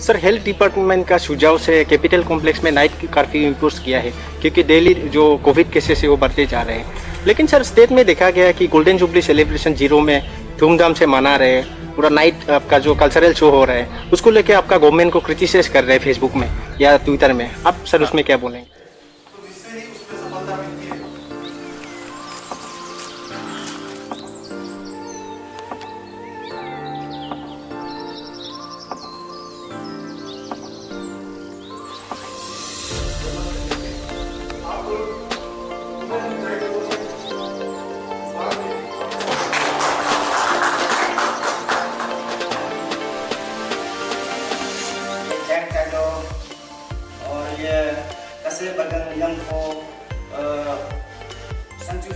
Sir health department का सुझाव से कैपिटल कॉम्प्लेक्स में नाइट कर्फ्यू इम्पोज किया है क्योंकि डेली जो कोविड केसेस है वो बढ़ते जा रहे हैं। लेकिन सर स्टेट में देखा गया है कि गोल्डन जुबली सेलिब्रेशन जीरो में धूमधाम से मना रहे हैं, पूरा नाइट आपका जो कल्चरल शो हो रहा है उसको लेके आपका गवर्नमेंट को क्रिटिसाइज कर रहे हैं फेसबुक में या ट्विटर में। आप सर उसमें क्या बोलेंगे? और ये कैसे बगन यंग को संजू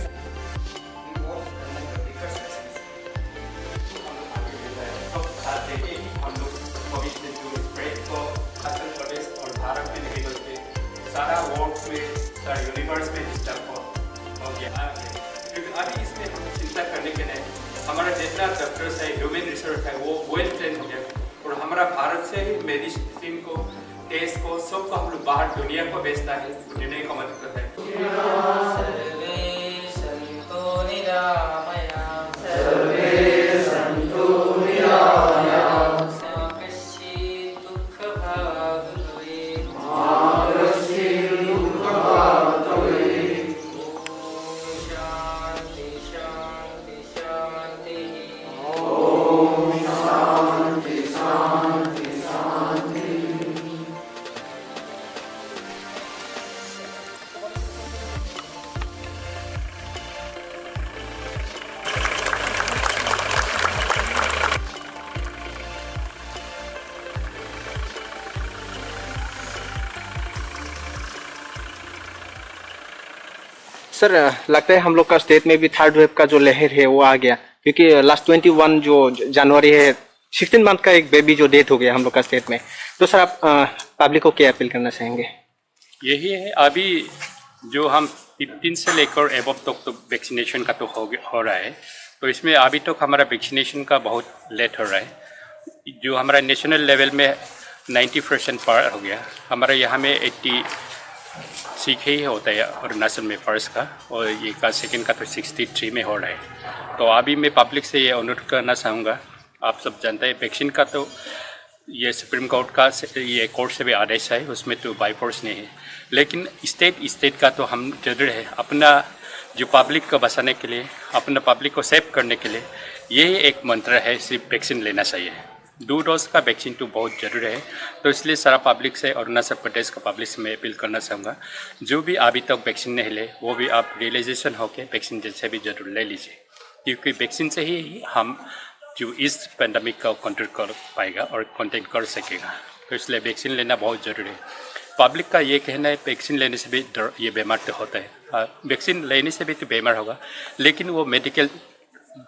हम लोग कोविड से जो स्प्रेड को अरुणाचल प्रदेश और भारत में नहीं बल्कि सारा वर्ल्ड में सारा यूनिवर्स में डिस्टर्ब हो गया है। क्योंकि अभी इसमें हम चिंता करने के लिए हमारा जितना डॉक्टर्स है, ह्यूमन रिसोर्स है वो वेल ट्रेन हो गया और हमारा भारत से ही मेडिसिन को टेस्ट को सबको हम लोग बाहर दुनिया को बेचता है, दुनिया को मदद करता है। सर लगता है हम लोग का स्टेट में भी थर्ड वेव का जो लहर है वो आ गया क्योंकि लास्ट 21 जो जनवरी है 16 मंथ का एक बेबी जो डेथ हो गया हम लोग का स्टेट में। तो सर आप पब्लिक को क्या अपील करना चाहेंगे? यही है, अभी जो हम 15 से लेकर एबव तक तो वैक्सीनेशन का तो हो रहा है, तो इसमें अभी तक हमारा वैक्सीनेशन का बहुत लेट हो रहा है। जो हमारा नेशनल लेवल में 90% पार हो गया, हमारा यहाँ में 80 सीखे ही होता है अरुणाचल में फर्स्ट का, और ये का सेकंड का तो 63 में हो रहा है। तो अभी मैं पब्लिक से ये अनुरोध करना चाहूँगा, आप सब जानते हैं वैक्सीन का तो ये सुप्रीम कोर्ट का ये कोर्ट से भी आदेश है, उसमें तो बाई फोर्स नहीं है, लेकिन स्टेट का तो हम जरूर है अपना जो पब्लिक को बचाने के लिए, अपना पब्लिक को सेव करने के लिए यही एक मंत्र है, सिर्फ वैक्सीन लेना चाहिए। 2 डोज का वैक्सीन तो बहुत ज़रूरी है, तो इसलिए सारा पब्लिक से अरुणाचल प्रदेश का पब्लिक से मैं अपील करना चाहूँगा, जो भी अभी तक वैक्सीन नहीं ले वो भी आप रियलाइजेशन होकर वैक्सीन जैसे भी जरूर ले लीजिए, क्योंकि वैक्सीन से ही हम जो इस पेंडेमिक का कंट्रोल कर पाएगा और कंटेन कर सकेगा। तो इसलिए वैक्सीन लेना बहुत ज़रूरी है। पब्लिक का ये कहना है वैक्सीन लेने से भी ये बीमार तो होता है, वैक्सीन लेने से भी तो बीमार होगा, लेकिन वो मेडिकल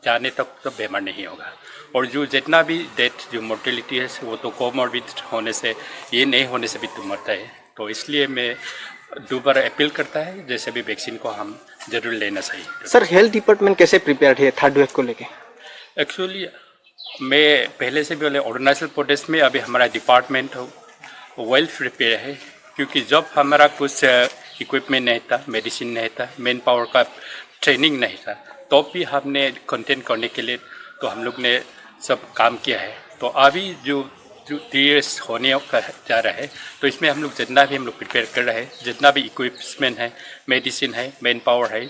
जाने तक तो बीमार नहीं होगा। और जो जितना भी डेथ जो मोर्टेलिटी है वो तो कोमॉर्बिड होने से, ये नहीं होने से भी तो मरता है। तो इसलिए मैं दोबारा अपील करता है जैसे भी वैक्सीन को हम जरूर लेना चाहिए। सर हेल्थ डिपार्टमेंट कैसे प्रिपेयर्ड है थर्ड वेव को लेके? एक्चुअली मैं पहले से भी बोले अरुणाचल प्रदेश में अभी हमारा डिपार्टमेंट वेल प्रिपेयर है, क्योंकि जब हमारा कुछ इक्विपमेंट नहीं था, मेडिसिन नहीं था, मैन पावर का ट्रेनिंग नहीं था, तो भी हमने कंटेन करने के लिए तो हम लोग ने सब काम किया है। तो अभी जो 3 इयर्स होने का जा रहा है, तो इसमें हम लोग जितना भी हम लोग प्रिपेयर कर रहे हैं, जितना भी इक्विपमेंट है, मेडिसिन है, मैन पावर है,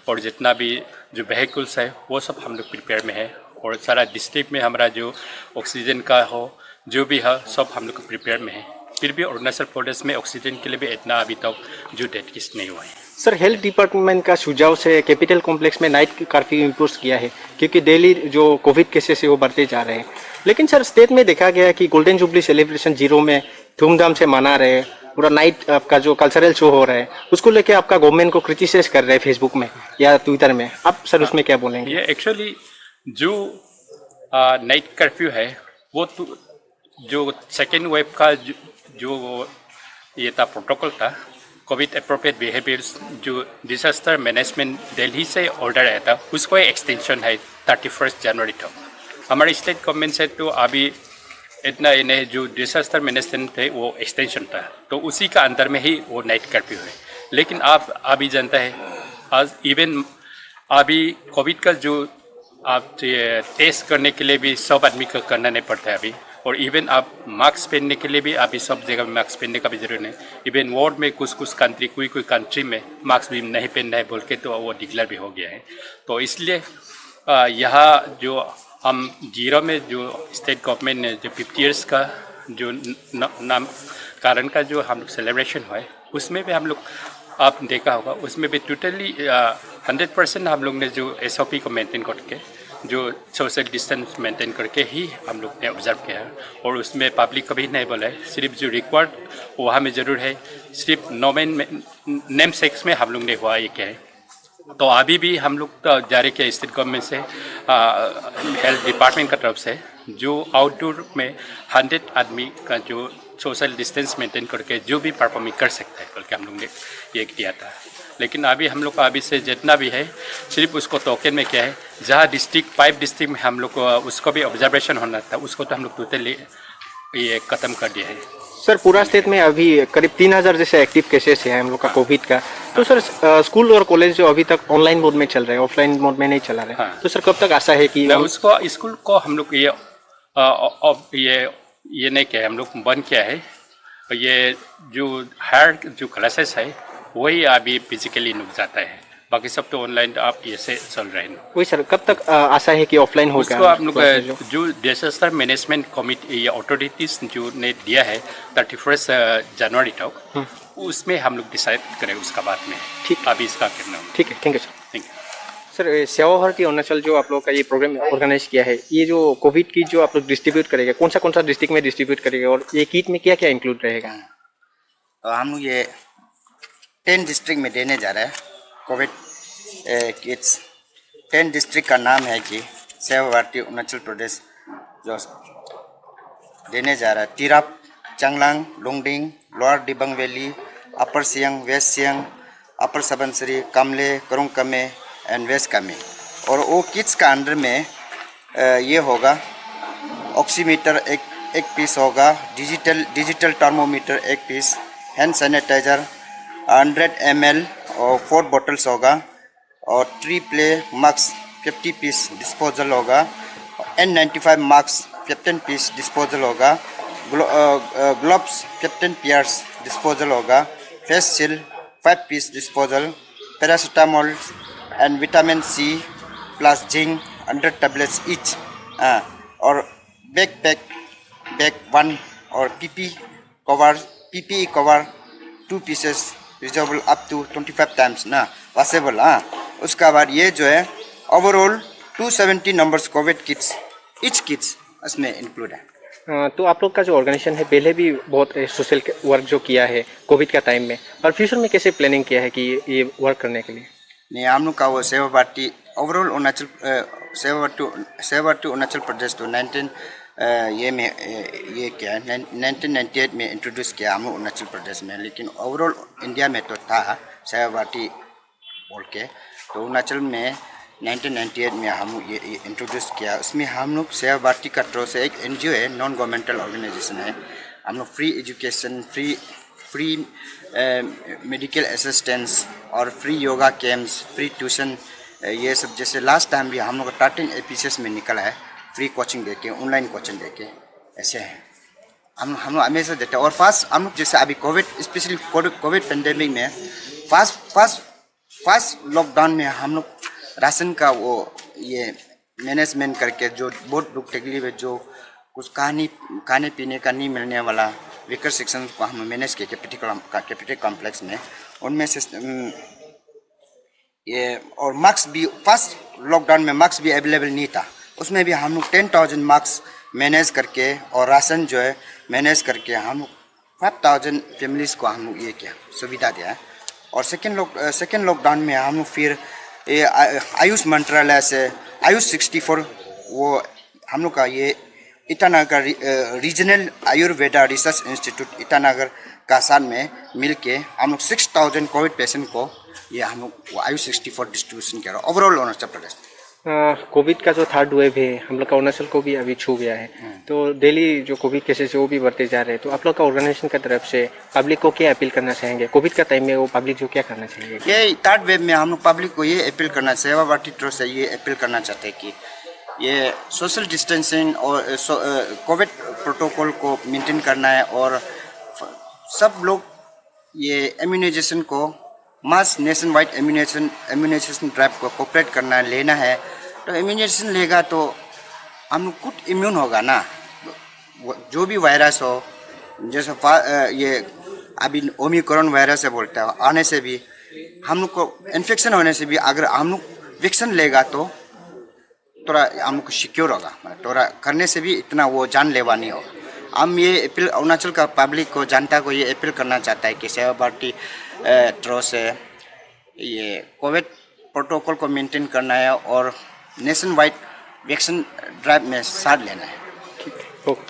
और जितना भी जो व्हीकल्स है वो सब हम लोग प्रिपेयर में है। और सारा डिस्ट्रिक्ट में हमारा जो ऑक्सीजन का हो जो भी है सब हम लोग प्रिपेयर में है। फिर भी अरुणाचल प्रदेश में ऑक्सीजन के लिए भी इतना अभी तक जो डेथ केस नहीं हुआ है। सर हेल्थ डिपार्टमेंट का सुझाव से कैपिटल कॉम्प्लेक्स में नाइट कर्फ्यू इम्पोज किया है क्योंकि डेली जो कोविड केसेस है वो बढ़ते जा रहे हैं। लेकिन सर स्टेट में देखा गया है कि गोल्डन जुबली सेलिब्रेशन जीरो में धूमधाम से मना रहे हैं, पूरा नाइट आपका जो कल्चरल शो हो रहा है उसको लेके आपका गवर्नमेंट को क्रिटिसाइज कर रहे हैं फेसबुक में या ट्विटर में। आप सर उसमें क्या बोलेंगे? ये एक्चुअली जो नाइट कर्फ्यू है वो तो जो सेकेंड वेव का जो ये था प्रोटोकॉल था, कोविड अप्रोप्रिएट बिहेवियर्स जो डिजास्टर मैनेजमेंट दिल्ली से ऑर्डर आया था, उसको एक्सटेंशन है 31 जनवरी तक। हमारे स्टेट गवर्नमेंट से तो अभी इतना ही नहीं, जो डिजास्टर मैनेजमेंट थे वो एक्सटेंशन था, तो उसी का अंदर में ही वो नाइट कर्फ्यू है। लेकिन आप अभी जानते हैं, आज इवन अभी कोविड का जो आप टेस्ट करने के लिए भी सब आदमी को करना नहीं पड़ता है अभी, और इवन आप मास्क पहनने के लिए भी अभी सब जगह में मास्क पहनने का भी जरूरत नहीं। इवन वर्ल्ड में कुछ कंट्री, कोई कंट्री में मास्क भी नहीं पहनना है बोल के तो वो डिक्लेयर भी हो गया है। तो इसलिए यहाँ जो हम जीरो में जो स्टेट गवर्नमेंट ने जो 50 ईयर्स का जो नाम कारण का जो हम लोग सेलिब्रेशन हुआ है, उसमें भी हम लोग आप देखा होगा, उसमें भी टोटली 100% हम लोग ने जो SOP को मेंटेन करके, जो सोशल डिस्टेंस मेंटेन करके ही हम लोग ने ऑब्जर्व किया है। और उसमें पब्लिक कभी नहीं बोला है, सिर्फ जो रिक्वायर्ड वहाँ में ज़रूर है, सिर्फ नेम सेक्स में हम लोग ने हुआ ये क्या है। तो अभी भी हम लोग जारी किया स्टेट गवर्नमेंट से, हेल्थ डिपार्टमेंट का तरफ से, जो आउटडोर में 100 आदमी का जो सोशल डिस्टेंस मेंटेन करके जो भी परफॉर्मिंग कर सकता है बोल के हम लोग ने ये किया था। लेकिन अभी हम लोग अभी से जितना भी है, सिर्फ उसको टोकन में क्या है, जहाँ डिस्ट्रिक्ट 5 डिस्ट्रिक्ट में हम लोग को उसको भी ऑब्जर्वेशन होना था, उसको तो हम लोग टोटली ये ख़त्म कर दिया है। सर पूरा स्टेट में अभी करीब 3000 जैसे एक्टिव केसेस हैं हम लोग का कोविड का। तो सर स्कूल और कॉलेज जो अभी तक ऑनलाइन मोड में चल रहे हैं, ऑफलाइन मोड में नहीं चला रहे, हाँ। तो सर कब तक आशा है कि उसको स्कूल को हम लोग ये नहीं किया, हम लोग बंद किया है। ये जो हायर जो क्लासेस है वही अभी फिजिकली रुक जाता है, बाकी सब तो ऑनलाइन आप ऐसे चल रहे हैं। वही सर कब तक आशा है कि ऑफलाइन होगा? उसको आप लोग जो डिजास्टर मैनेजमेंट कमिटी या अथॉरिटीज जो ने दिया है 31 जनवरी तक, उसमें हम लोग डिसाइड करें उसका बाद में। ठीक, अभी इसका करना। ठीक है, thank you sir. Thank you sir सेवा भारती अरुणाचल जो आप लोग का ये प्रोग्राम ऑर्गेनाइज किया है, ये जो कोविड की जो आप लोग डिस्ट्रीब्यूट करेगा, कौन सा डिस्ट्रिक्ट में डिस्ट्रीब्यूट करेगा और ये किट में क्या क्या इंक्लूड रहेगा? तो हम लोग ये 10 डिस्ट्रिक्ट में देने जा रहे हैं कोविड किट्स। 10 डिस्ट्रिक्ट का नाम है कि सेवा भारती अरुणाचल प्रदेश जो देने जा रहा है: तिराप, चांगलांग, लुंगडिंग, लोअर दिबांग वैली, अपर सियांग, वेस्ट सियांग, अपर सबनसरी, कामले, करुंग कमे एंड वेस्ट कामे। और वो किट्स का अंदर में ये होगा, ऑक्सीमीटर एक पीस होगा, digital thermometer 1 piece, hand sanitizer 100 ml और 4 बॉटल्स होगा, और 3 प्ले मास्क 50 पीस डिस्पोजल होगा, N95 मास्क 15 पीस डिस्पोजल होगा, ग्लव्स 15 पेयर्स डिस्पोजल होगा, face shield 5 piece disposal, paracetamol and vitamin C plus zinc 100 tablets each, और bag 1 और PPE cover 2 pieces reusable up to 25 times ना possible. उसका बाद ये जो है overall 270 numbers Covid kits, each kits इसमें इंक्लूड है। तो आप लोग का जो ऑर्गेनाइजेशन है पहले भी बहुत सोशल वर्क जो किया है कोविड का टाइम में, और फ्यूचर में कैसे प्लानिंग किया है कि ये वर्क करने के लिए? नहीं, हम लोग का वो सेवा भारती ओवरऑल अरुणाचल सेवा भारती अरुणाचल प्रदेश तो 1998 में इंट्रोड्यूस किया हम लोग अरुणाचल प्रदेश में, लेकिन ओवरऑल इंडिया में तो था सेवा भारती बोल के। तो अरुणाचल में 1998 में हम लोग ये इंट्रोड्यूस किया। उसमें हम लोग सेवा भारती का तरफ से एक NGO है, नॉन गवर्नमेंटल ऑर्गेनाइजेशन है। हम लोग free education, free medical assistance और free yoga camps, free tuition, ये सब जैसे लास्ट टाइम भी हम लोग 13 एपिसोड्स में निकला है, फ्री कोचिंग देके, ऑनलाइन कोचिंग देके, ऐसे हैं हम लोग हमेशा देते हैं। और फास्ट हम लोग जैसे अभी कोविड, स्पेशली कोविड पेंडेमिक में फास्ट लॉकडाउन में हम लोग राशन का वो ये मैनेजमेंट करके, जो बहुत दुख तकलीफ है, जो कुछ खाने पीने का नहीं मिलने वाला वीकर सेक्शन को हम मैनेज किए कैपिटल कॉम्प्लेक्स में, उनमें से ये। और मास्क भी फर्स्ट लॉकडाउन में मास्क भी अवेलेबल नहीं था, उसमें भी हम लोग 10,000 मास्क मैनेज करके और राशन जो है मैनेज करके हम लोग 5,000 फैमिलीज़ को हम लोग ये किया, सुविधा दिया है। और सेकेंड लॉकडाउन में हम लोग फिर ये आयुष मंत्रालय से आयुष 64 वो हम लोग का ये Itanagar regional Ayurveda research institute Itanagar का साथ में मिल के हम लोग 6,000 कोविड पेशेंट को ये हम लोग आयुष 64 डिस्ट्रीब्यूशन किया ओवरऑल अरुणाचल प्रदेश। कोविड का जो थर्ड वेव है हम लोग का अरुणाचल को भी अभी छू गया है, तो डेली जो कोविड केसेस है वो भी बढ़ते जा रहे हैं। तो आप लोग का ऑर्गेनाइजेशन की तरफ से पब्लिक को क्या अपील करना चाहेंगे? कोविड का टाइम में वो पब्लिक जो क्या करना चाहिए? ये थर्ड वेव में हम लोग पब्लिक को ये अपील करना, सेवा भारती ट्रस्ट से ये अपील करना चाहते हैं कि ये सोशल डिस्टेंसिंग और कोविड प्रोटोकॉल को मेंटेन करना है, और सब लोग ये इम्यूनाइजेशन को मास नेशन वाइड इम्यूनाइजेशन ड्राइव को कोऑपरेट करना है, लेना है। तो इम्यूनाइजेशन लेगा तो हम लोग खुद इम्यून होगा ना, जो भी वायरस हो, जैसे ये अभी ओमिक्रॉन वायरस है बोलता है, आने से भी हम लोग को इन्फेक्शन होने से भी अगर हम लोग वैक्सीन लेगा तो थोड़ा हम लोग को सिक्योर होगा, थोड़ा करने से भी इतना वो जानलेवा नहीं होगा। हम ये अपील अरुणाचल का पब्लिक को, जनता को ये अपील करना चाहता है कि सेवा भारती ट्रस्ट से ये कोविड प्रोटोकॉल को मेंटेन करना है और नेशन वाइड वैक्सीन ड्राइव में साथ लेना है। ओके।